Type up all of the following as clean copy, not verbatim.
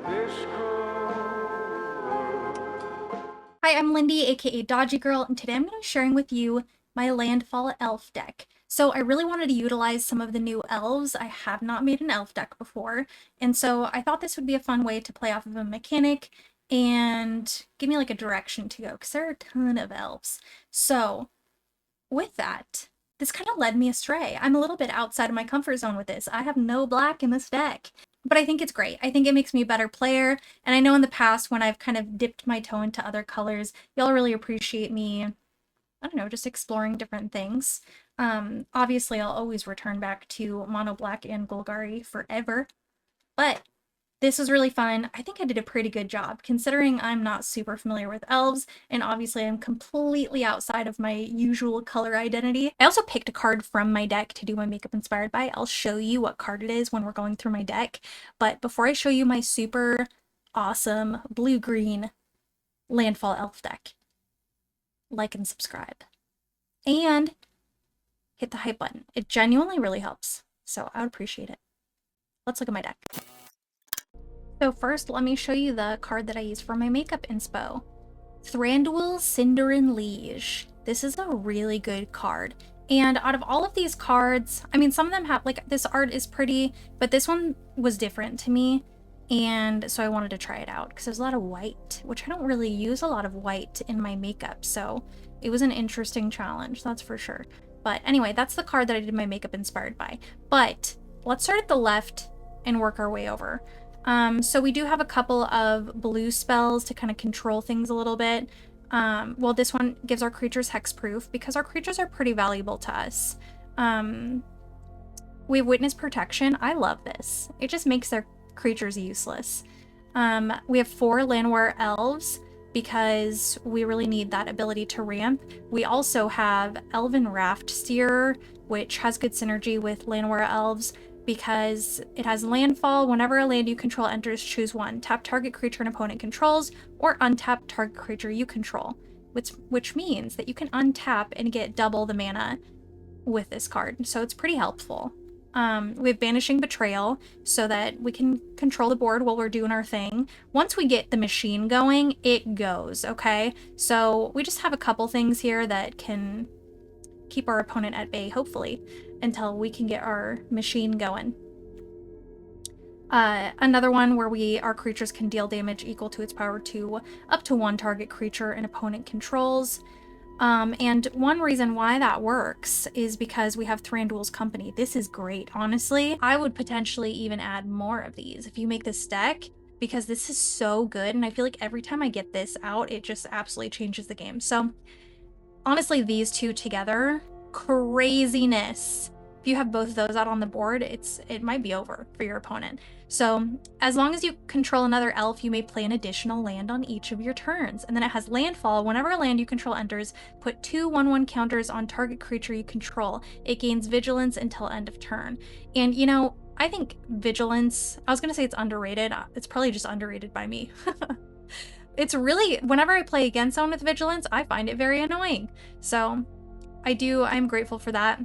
Hi, I'm Lindy, aka Dodgy Girl, and today I'm going to be sharing with you my Landfall Elf deck. So I really wanted to utilize some of the new elves. I have not made an elf deck before, and so I thought this would be a fun way to play off of a mechanic and give me like a direction to go, because there are a ton of elves. So with that, this kind of led me astray. I'm a little bit outside of my comfort zone with this. I have no black in this deck. But I think it's great. I think it makes me a better player. And I know in the past when I've kind of dipped my toe into other colors, y'all really appreciate me, I don't know, just exploring different things. Obviously, I'll always return back to Mono Black and Golgari forever. But this was really fun. I think I did a pretty good job considering I'm not super familiar with elves, and obviously I'm completely outside of my usual color identity. I also picked a card from my deck to do my makeup inspired by. I'll show you what card it is when we're going through my deck, but before I show you my super awesome blue-green Landfall Elf deck, like and subscribe. And hit the hype button. It genuinely really helps, so I would appreciate it. Let's look at my deck. So first, let me show you the card that I use for my makeup inspo. Thranduil, Cinderin Liege. This is a really good card. And out of all of these cards, I mean, some of them have, like, this art is pretty, but this one was different to me. And so I wanted to try it out because there's a lot of white, which I don't really use a lot of white in my makeup. So it was an interesting challenge, that's for sure. But anyway, that's the card that I did my makeup inspired by. But let's start at the left and work our way over. So we do have a couple of blue spells to kind of control things a little bit. Well, this one gives our creatures hexproof because our creatures are pretty valuable to us. We have Witness Protection. I love this. It just makes their creatures useless. We have 4 Llanowar Elves because we really need that ability to ramp. We also have Elven Raft Steerer, which has good synergy with Llanowar Elves, because it has landfall. Whenever a land you control enters, choose one. Tap target creature an opponent controls, or untap target creature you control, which means that you can untap and get double the mana with this card, so it's pretty helpful. We have Banishing Betrayal, so that we can control the board while we're doing our thing. Once we get the machine going, it goes, okay? So we just have a couple things here that can keep our opponent at bay, hopefully, until we can get our machine going. Another one where our creatures can deal damage equal to its power to up to 1 target creature an opponent controls. And one reason why that works is because we have Thranduil's Company. This is great, honestly. I would potentially even add more of these if you make this deck, because this is so good, and I feel like every time I get this out, it just absolutely changes the game. So honestly, these two together, craziness. If you have both of those out on the board, it might be over for your opponent. So as long as you control another elf, you may play an additional land on each of your turns. And then it has landfall. Whenever a land you control enters, put 2 1/1 counters on target creature you control. It gains vigilance until end of turn. And you know, I think vigilance, I was gonna say it's underrated. It's probably just underrated by me. It's really, whenever I play against someone with vigilance, I find it very annoying. So I'm grateful for that.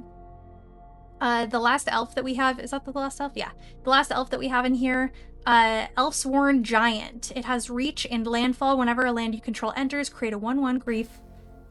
The last elf that we have, is that the last elf? Yeah. The last elf that we have in here, Elfsworn Giant. It has reach and landfall. Whenever a land you control enters, create a 1/1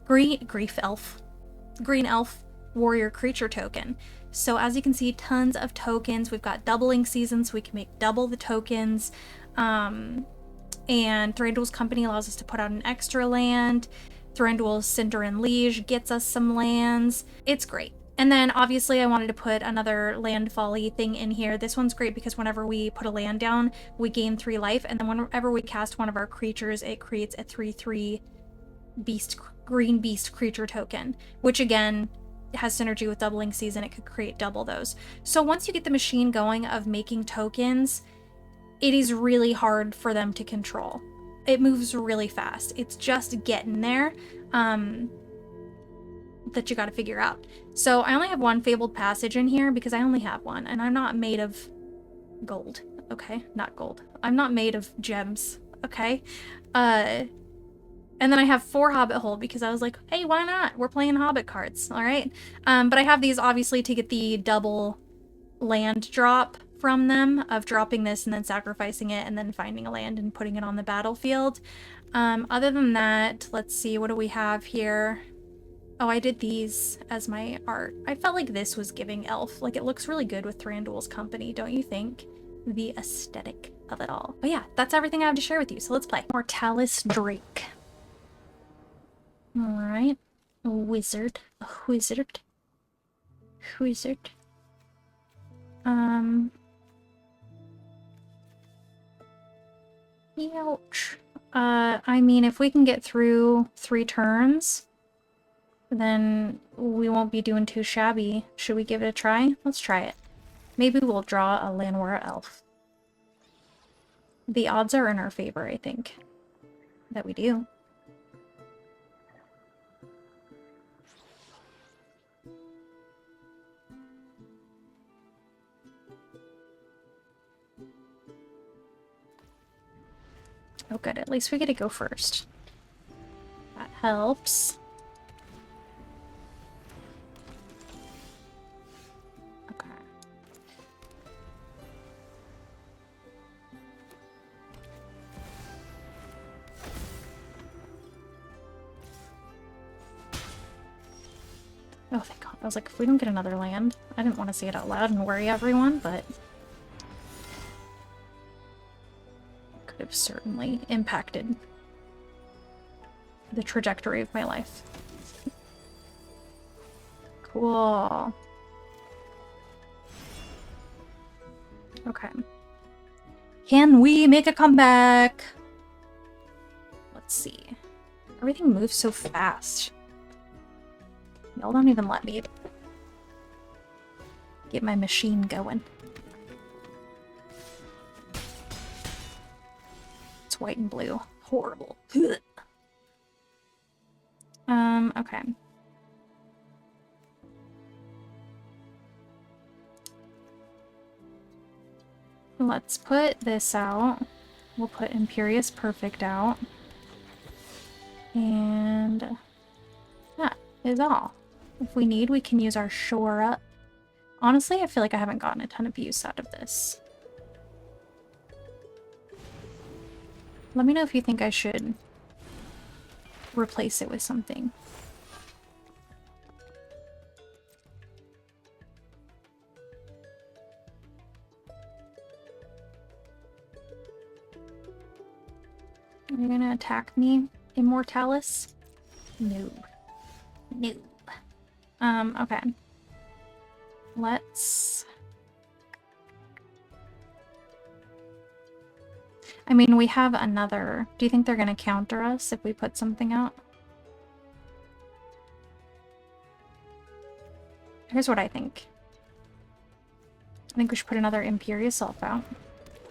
green elf warrior creature token. So as you can see, tons of tokens. We've got doubling seasons, so we can make double the tokens. And Thranduil's Company allows us to put out an extra land. Thranduil's Cinderin Liege gets us some lands. It's great. And then obviously I wanted to put another landfall-y thing in here. This one's great because whenever we put a land down, we gain 3 life, and then whenever we cast one of our creatures, it creates a 3/3 green beast creature token, which again has synergy with doubling season. It could create double those. So once you get the machine going of making tokens, it is really hard for them to control. It moves really fast. It's just getting there that you got to figure out. So I only have 1 Fabled Passage in here because I only have 1, and I'm not made of gold, okay? Not gold. I'm not made of gems, okay? And then I have 4 Hobbit Hole because I was like, hey, why not? We're playing Hobbit cards, all right? But I have these obviously to get the double land drop from them of dropping this and then sacrificing it and then finding a land and putting it on the battlefield. Other than that, let's see, what do we have here? Oh, I did these as my art. I felt like this was giving elf. Like, it looks really good with Thranduil's company, don't you think? The aesthetic of it all. But yeah, that's everything I have to share with you, so let's play. Mortalis Drake. Alright. A wizard. A wizard. Wizard. Ouch. I mean, if we can get through 3 turns, then we won't be doing too shabby. Should we give it a try? Let's try it. Maybe we'll draw a Llanowar elf. The odds are in our favor, I think. That we do. Oh good, at least we get to go first. That helps. Okay. Oh, thank God. I was like, if we don't get another land, I didn't want to say it out loud and worry everyone, but could have certainly impacted the trajectory of my life. Cool. Okay. Can we make a comeback? Let's see. Everything moves so fast. Y'all don't even let me get my machine going. It's white and blue. Horrible. Okay. Let's put this out. We'll put Imperious Perfect out. And that is all. If we need, we can use our Shore Up. Honestly, I feel like I haven't gotten a ton of use out of this. Let me know if you think I should replace it with something. Are you gonna attack me, Immortalis? Noob. Noob. Okay. Let's... I mean, we have another... Do you think they're gonna counter us if we put something out? Here's what I think. I think we should put another Imperious Elf out.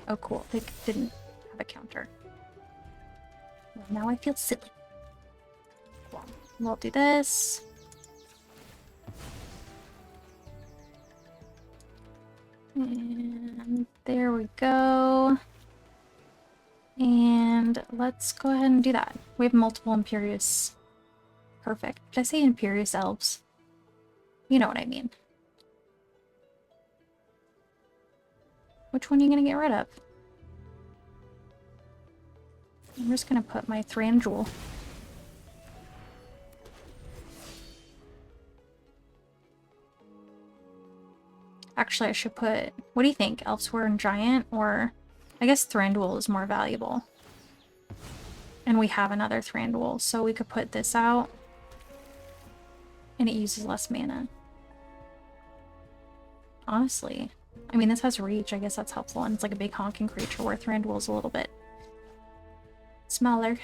Oh, cool. They didn't have a counter. Well, now I feel silly. Well, we'll do this. And there we go. And let's go ahead and do that. We have multiple Imperious. Perfect. Did I say Imperious Elves? You know what I mean. Which one are you gonna get rid of? I'm just gonna put my Thranduil. Actually, I should put... What do you think? Elfsware and Giant? Or... I guess Thranduil is more valuable. And we have another Thranduil, so we could put this out. And it uses less mana. Honestly. I mean, this has reach. I guess that's helpful. And it's like a big honking creature where Thranduil is a little bit smaller.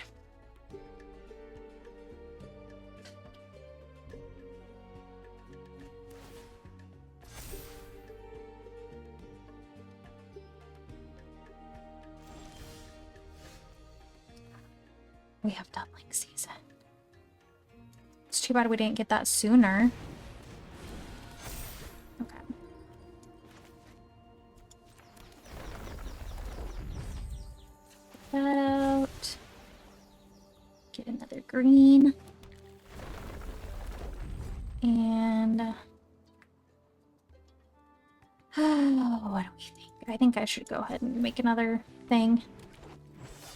We have doubling season. It's too bad we didn't get that sooner. Okay. Get that out. Get another green. And... what do we think? think I should go ahead and make another thing.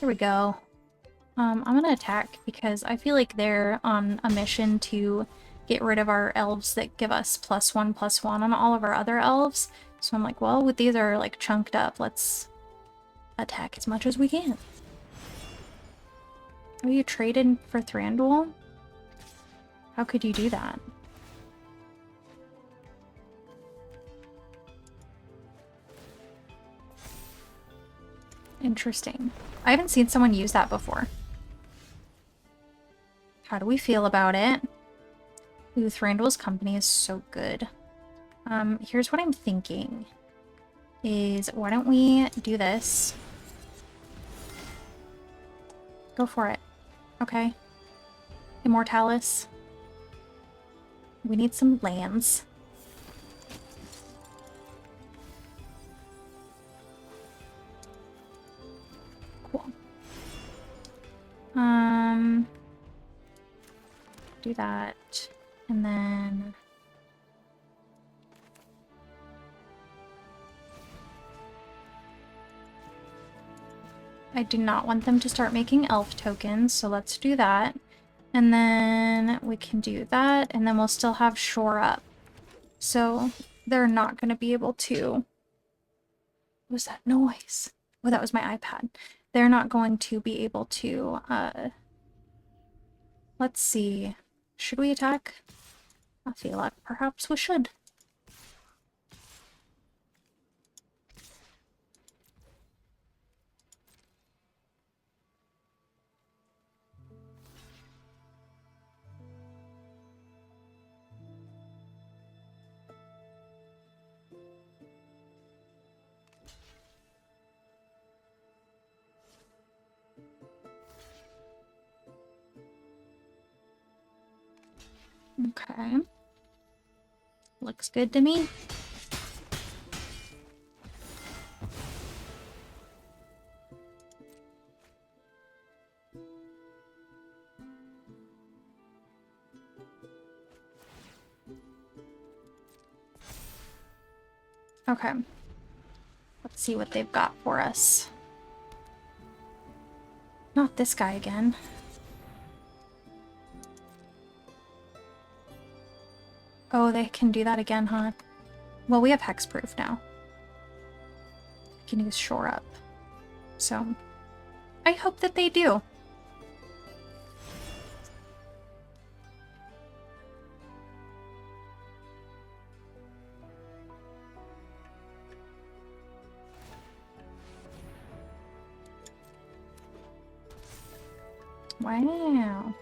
Here we go. I'm gonna attack because I feel like they're on a mission to get rid of our elves that give us +1/+1 on all of our other elves. So I'm like, well, with these are like chunked up, let's attack as much as we can. Oh, you traded for Thranduil? How could you do that? Interesting. I haven't seen someone use that before. How do we feel about it? Ooh, Thranduil's company is so good. Here's what I'm thinking. Is why don't we do this? Go for it. Okay. Immortalis. We need some lands. Cool. Do that. And then I do not want them to start making elf tokens, so let's do that. And then we can do that, and then we'll still have shore up. So they're not going to be able to... What was that noise? Oh, that was my iPad. They're not going to be able to... Let's see. Should we attack? I feel like perhaps we should. Okay. Looks good to me. Okay. Let's see what they've got for us. Not this guy again. Oh, they can do that again, huh? Well, we have hexproof now. We can use shore up. So, I hope that they do. Wow.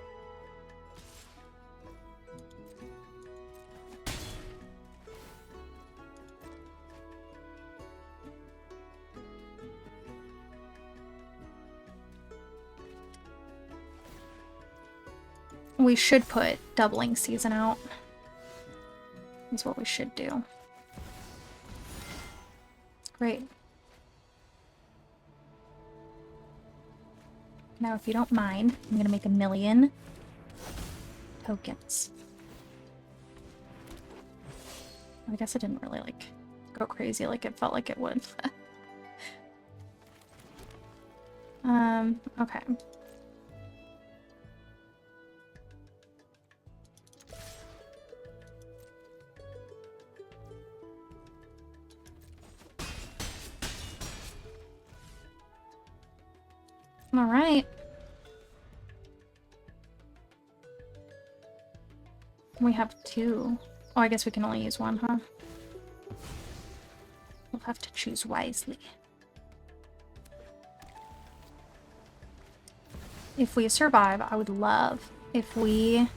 We should put doubling season out. Is what we should do. Great. Now, if you don't mind, I'm gonna make 1,000,000 tokens. I guess it didn't really, like, go crazy like it felt like it would. Okay. All right. We have 2. Oh, I guess we can only use 1, huh? We'll have to choose wisely. If we survive, I would love if we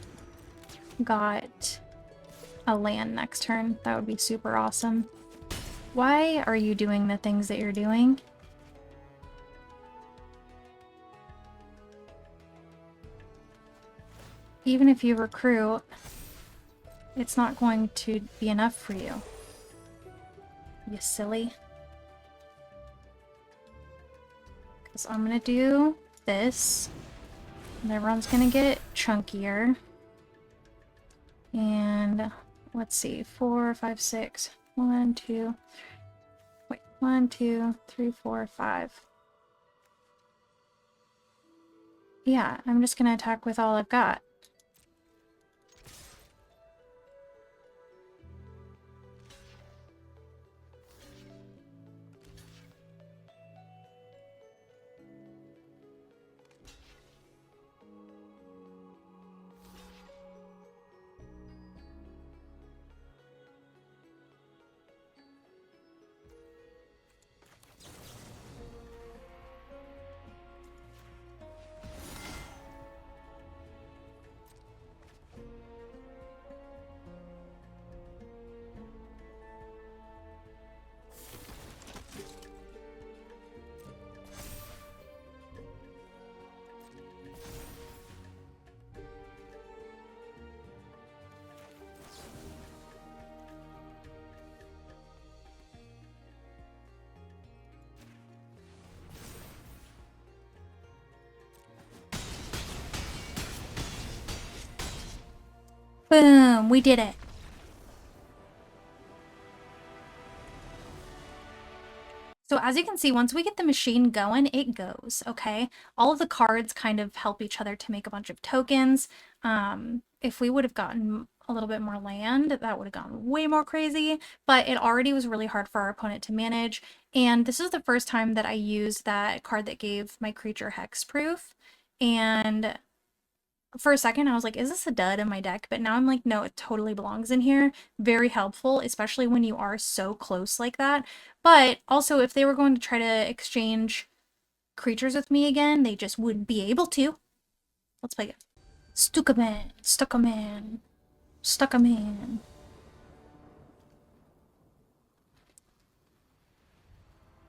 got a land next turn. That would be super awesome. Why are you doing the things that you're doing? Even if you recruit, it's not going to be enough for you. You silly. Because I'm going to do this. And everyone's going to get chunkier. And let's see. 4, 5, 6. 1, 2. Wait, 1, 2, 3, 4, 5. Yeah, I'm just gonna attack with all I've got. Boom! We did it! So as you can see, once we get the machine going, it goes, okay? All of the cards kind of help each other to make a bunch of tokens. If we would have gotten a little bit more land, that would have gone way more crazy, but it already was really hard for our opponent to manage. And this is the first time that I used that card that gave my creature hexproof. And for a second, I was like, is this a dud in my deck? But now I'm like, no, it totally belongs in here. Very helpful, especially when you are so close like that. But also, if they were going to try to exchange creatures with me again, they just wouldn't be able to. Let's play it. Stuck-a-man, stuck-a-man, stuck-a-man.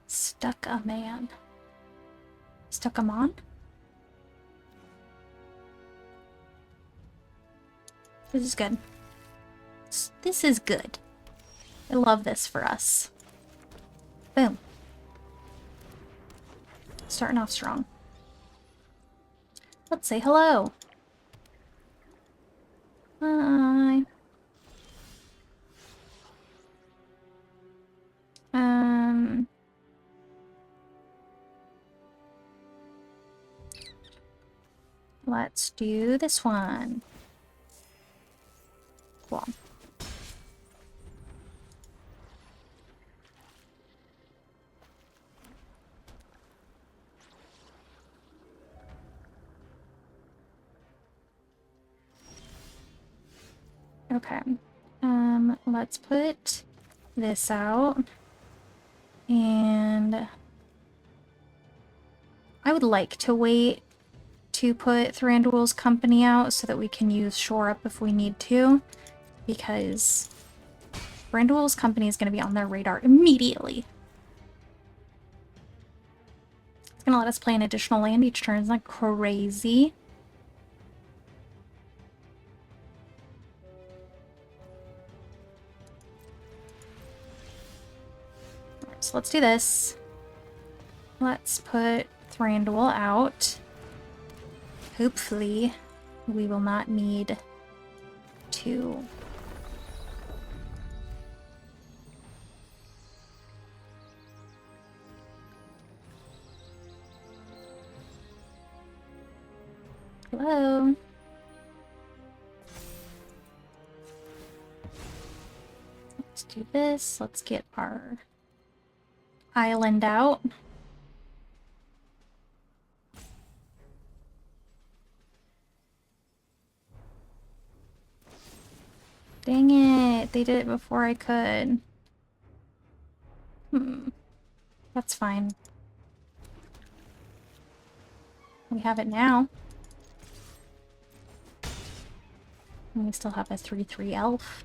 Stuck-a-man. Stuck-a-mon? This is good. This is good. I love this for us. Boom. Starting off strong. Let's say hello. Hi. Let's do this one. Cool. Okay. Let's put this out. And I would like to wait to put Thranduil's company out so that we can use Shore Up if we need to, because Thranduil's company is going to be on their radar immediately. It's going to let us play an additional land each turn. Isn't that crazy? Alright, so let's do this. Let's put Thranduil out. Hopefully, we will not need to... Hello? Let's do this. Let's get our island out. Dang it, they did it before I could. That's fine. We have it now. And we still have a 3/3 elf.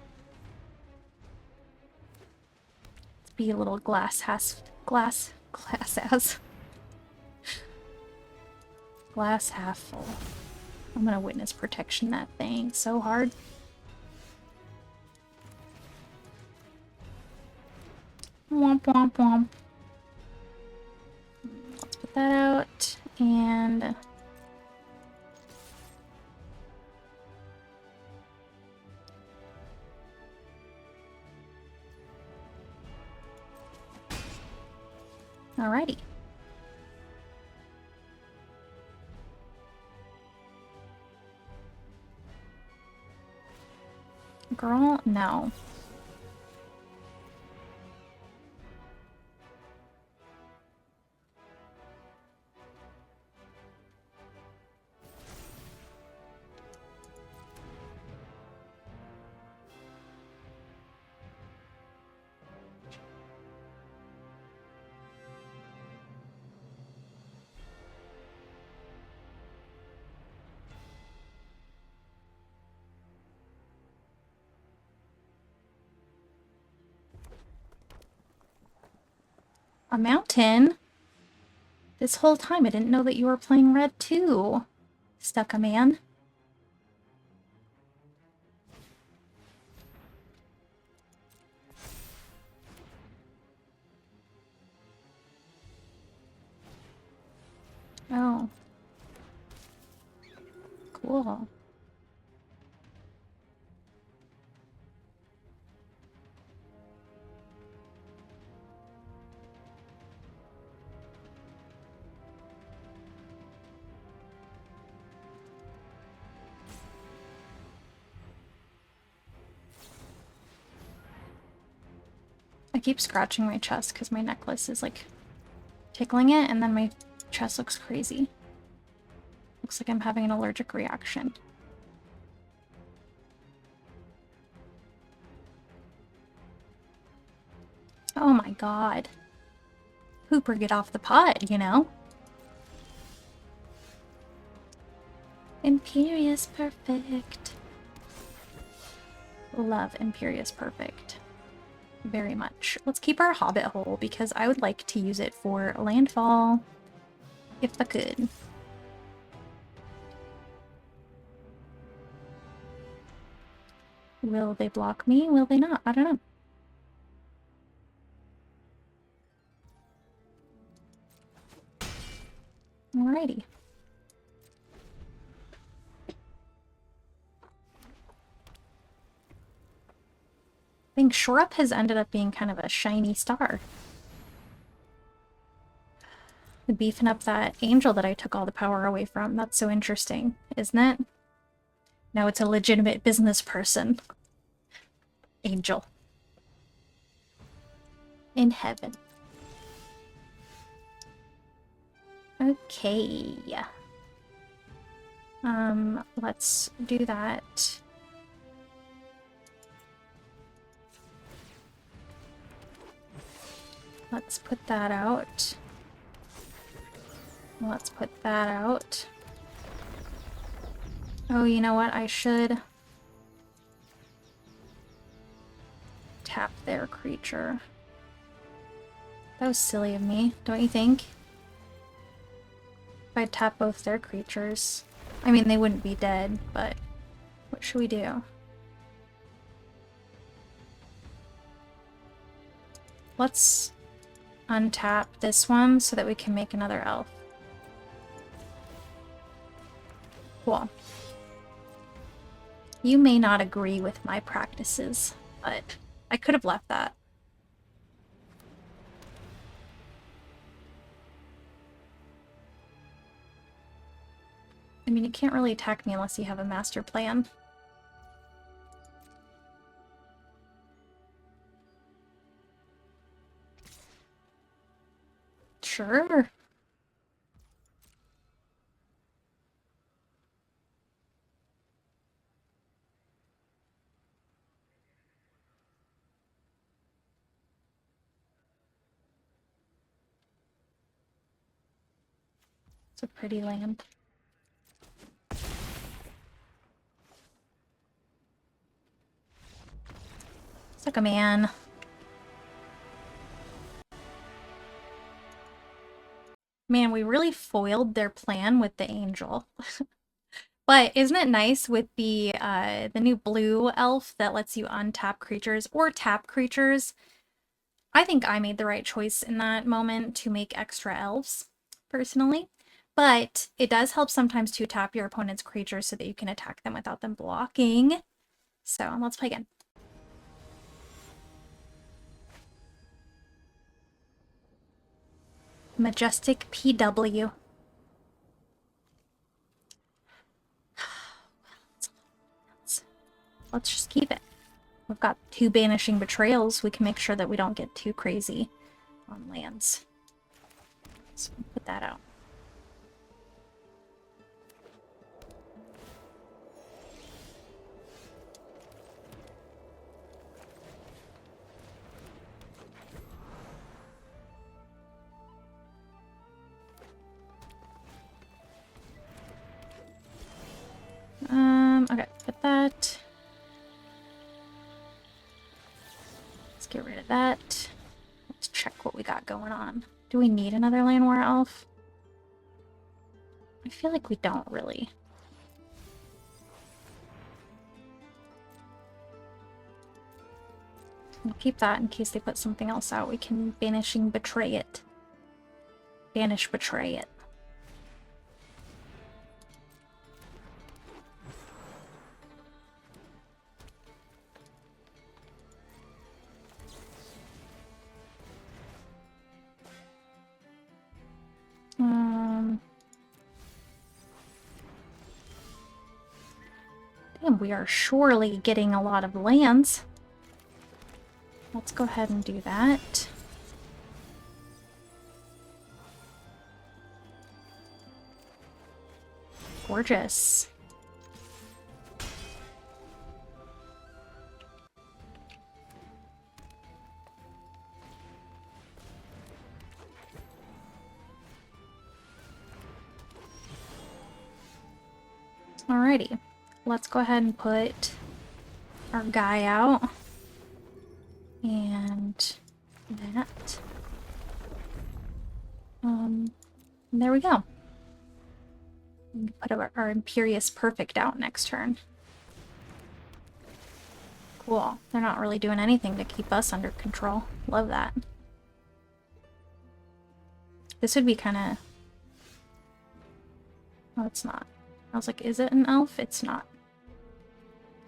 Let's be a little glass ass. Glass half full. I'm gonna witness protection that thing so hard. Womp womp womp. Let's put that out, and Alrighty. Girl, no. A mountain? This whole time I didn't know that you were playing red too. Stuck a man. Oh. Cool. I keep scratching my chest because my necklace is like tickling it, and then my chest looks crazy. Looks like I'm having an allergic reaction. Oh my god. Hooper, get off the pot, you know? Imperious Perfect. Love Imperious Perfect. Very much. Let's keep our Hobbit hole because I would like to use it for landfall if I could. Will they block me? Will they not? I don't know. Alrighty. I think Shore Up has ended up being kind of a shiny star. Beefing up that angel that I took all the power away from. That's so interesting, isn't it? Now it's a legitimate business person. Angel. In heaven. Okay. Let's do that. Let's put that out. Let's put that out. Oh, you know what? I should tap their creature. That was silly of me, don't you think? If I tap both their creatures. I mean, they wouldn't be dead, but what should we do? Let's untap this one so that we can make another elf. Cool. You may not agree with my practices, but I could have left that. I mean, you can't really attack me unless you have a master plan. Sure. It's a pretty land. Suck a man. Man, we really foiled their plan with the angel. But isn't it nice with the new blue elf that lets you untap creatures or tap creatures? I think I made the right choice in that moment to make extra elves, personally. But it does help sometimes to tap your opponent's creatures so that you can attack them without them blocking. So let's play again. Majestic PW. Let's just keep it. We've got 2 Banishing Betrayals. We can make sure that we don't get too crazy on lands. So put that out. Okay, put that. Let's get rid of that. Let's check what we got going on. Do we need another Land War Elf? I feel like we don't really. We'll keep that in case they put something else out. We can Banishing Betray it. Banish Betray it. Damn, we are surely getting a lot of lands. Let's go ahead and do that. Gorgeous. Alrighty. Let's go ahead and put our guy out. And that. There we go. We can put our Imperious Perfect out next turn. Cool. They're not really doing anything to keep us under control. Love that. This would be kind of... Oh, it's not. I was like, is it an elf? It's not.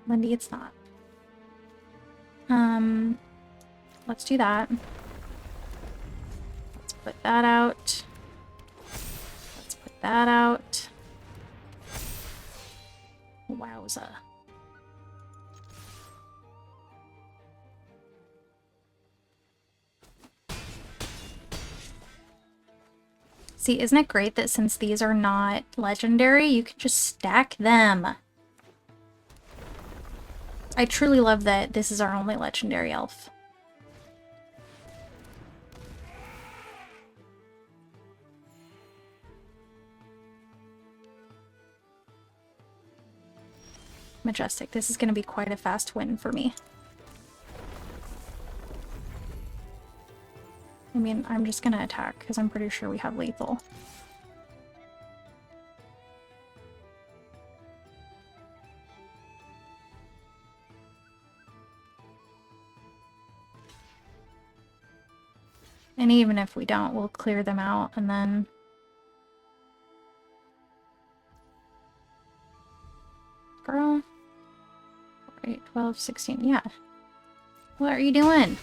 Lindy, it's not. Let's do that. Let's put that out. Let's put that out. Wowza. See, isn't it great that since these are not legendary, you can just stack them? I truly love that this is our only legendary elf. Majestic. This is going to be quite a fast win for me. I mean, I'm just going to attack because I'm pretty sure we have lethal. And even if we don't, we'll clear them out and then... Girl. 8, 12, 16, yeah. What are you doing?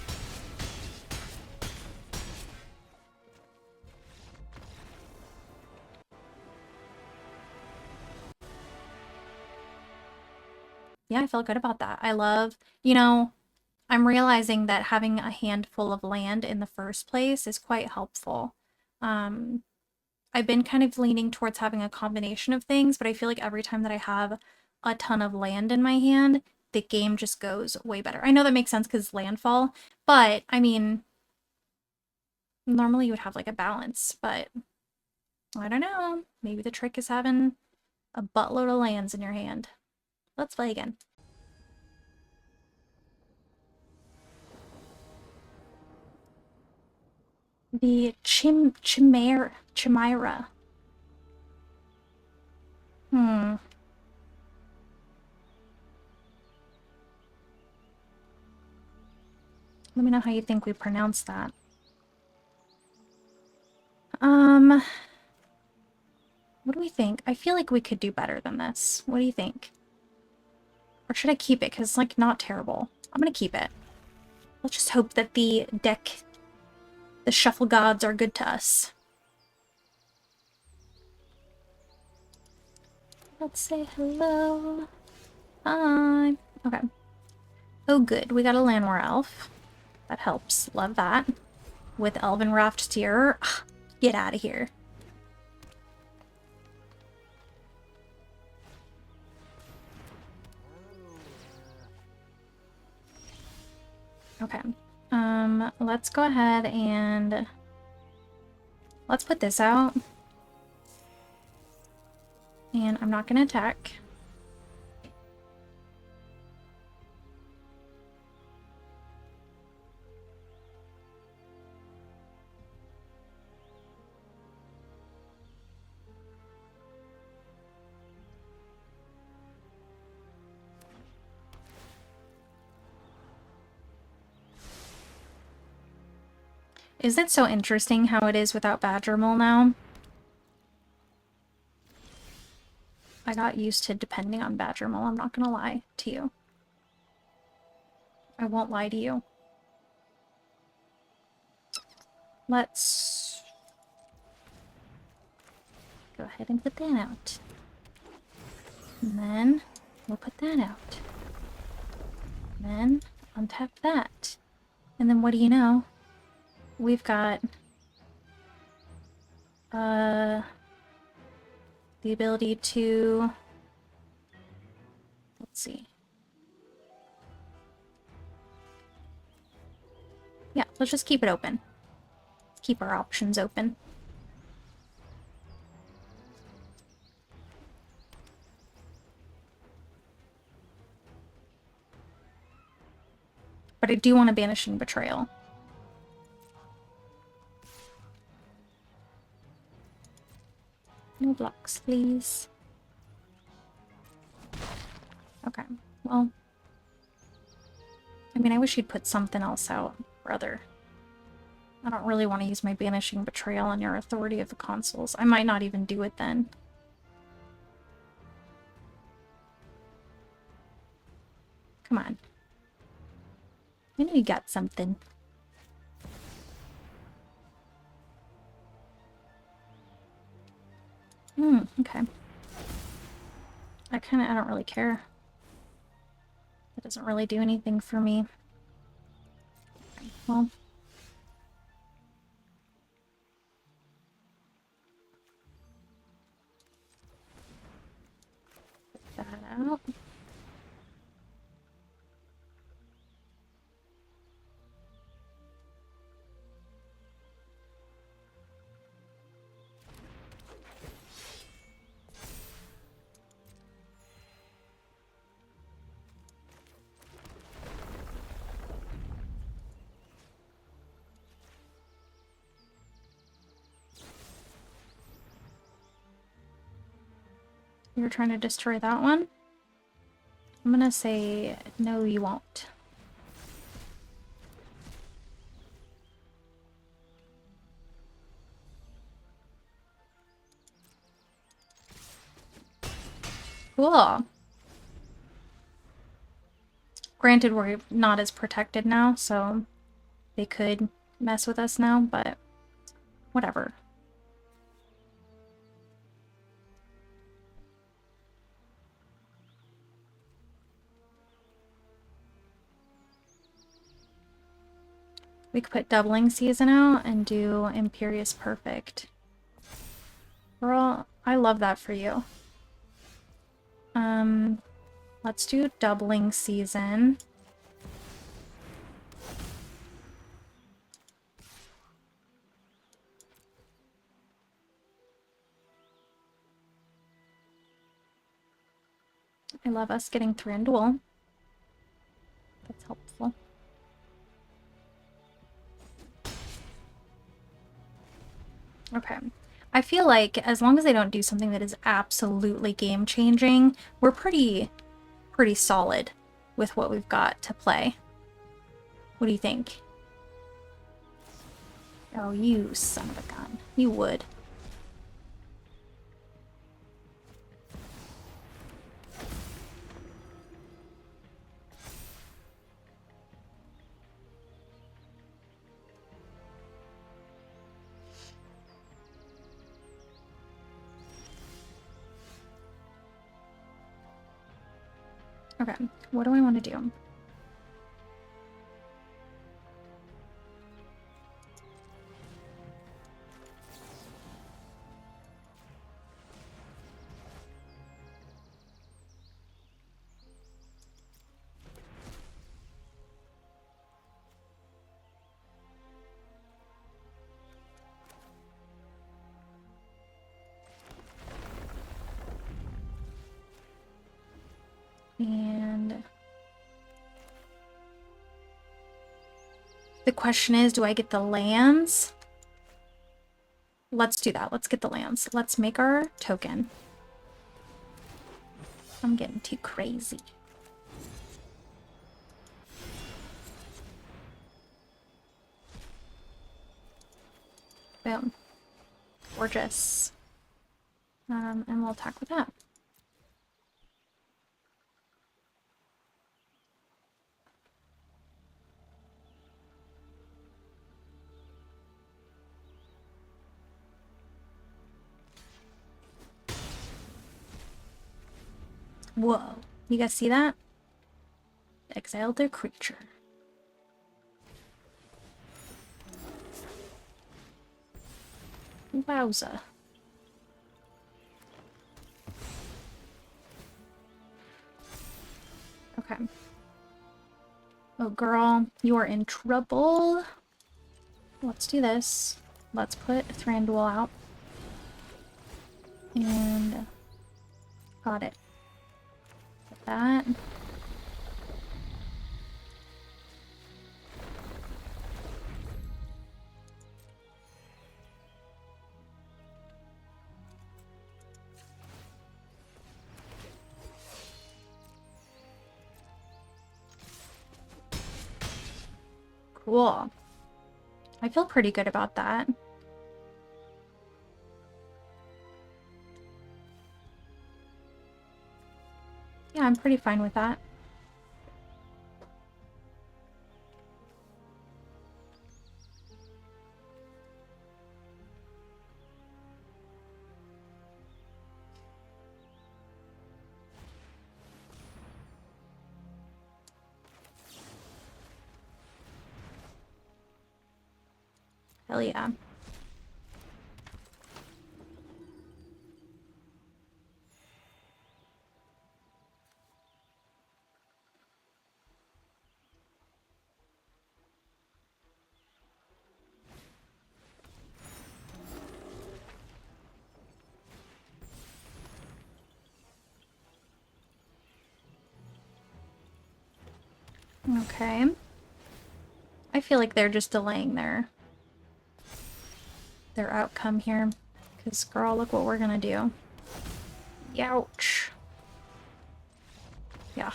Yeah, I felt good about that. I love, you know, I'm realizing that having a handful of land in the first place is quite helpful. I've been kind of leaning towards having a combination of things, but I feel like every time that I have a ton of land in my hand, the game just goes way better. I know that makes sense because it's landfall, but I mean, normally you would have like a balance, but I don't know. Maybe the trick is having a buttload of lands in your hand. Let's play again. The Chimera. Let me know how you think we pronounce that. What do we think? I feel like we could do better than this. What do you think? Or should I keep it? Because it's, like, not terrible. I'm gonna keep it. Let's just hope that the deck, the shuffle gods, are good to us. Let's say hello. Hi. Okay. Oh, good. We got a Llanowar elf. That helps. Love that. With Elven Raft Tier. Get out of here. Okay. Let's go ahead and let's put this out. And I'm not gonna attack. Isn't it so interesting how it is without Badgermole now? I got used to depending on Badgermole, I'm not gonna lie to you. I won't lie to you. Let's go ahead and put that out. And then we'll put that out. And then untap that. And then what do you know? We've got the ability to, let's see. Yeah, let's just keep it open. Keep our options open. But I do want a Banishing Betrayal. No blocks, please. Okay, well, I mean, I wish you'd put something else out, brother. I don't really want to use my Banishing Betrayal on your Authority of the Consuls. I might not even do it then. Come on. I know you got something. Okay. I don't really care. It doesn't really do anything for me. Okay, well. Put that out. You're trying to destroy that one? I'm gonna say, no, you won't. Cool. Granted, we're not as protected now, so they could mess with us now, but whatever. We could put Doubling Season out and do Imperious Perfect. Girl, I love that for you. Let's do Doubling Season. I love us getting Thranduil. That's helpful. Okay. I feel like as long as they don't do something that is absolutely game-changing, we're pretty solid with what we've got to play. What do you think? Oh, you son of a gun. You would. Okay, what do I want to do? And the question is, do I get the lands? Let's do that. Let's get the lands. Let's make our token. I'm getting too crazy. Boom. Gorgeous. And we'll attack with that. Whoa. You guys see that? Exile their creature. Wowza. Okay. Oh, girl, you are in trouble. Let's do this. Let's put Thranduil out. And got it. Put that. Cool. I feel pretty good about that. Yeah, I'm pretty fine with that. Hell yeah. Okay. I feel like they're just delaying their outcome here. Because, girl, look what we're gonna do. Youch. Yeah.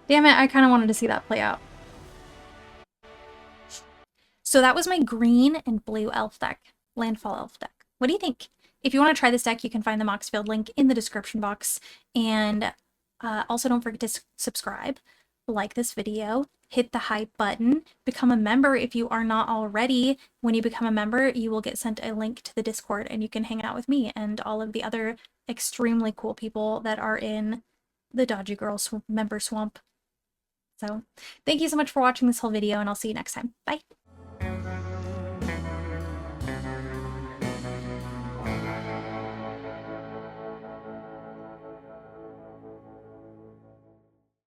Damn it, I kind of wanted to see that play out. So that was my green and blue elf deck. Landfall elf deck. What do you think? If you want to try this deck, you can find the Moxfield link in the description box. And also don't forget to subscribe, like this video, hit the hype button, become a member if you are not already. When you become a member, you will get sent a link to the Discord and you can hang out with me and all of the other extremely cool people that are in the Dodgy Girl member swamp. So thank you so much for watching this whole video and I'll see you next time. Bye.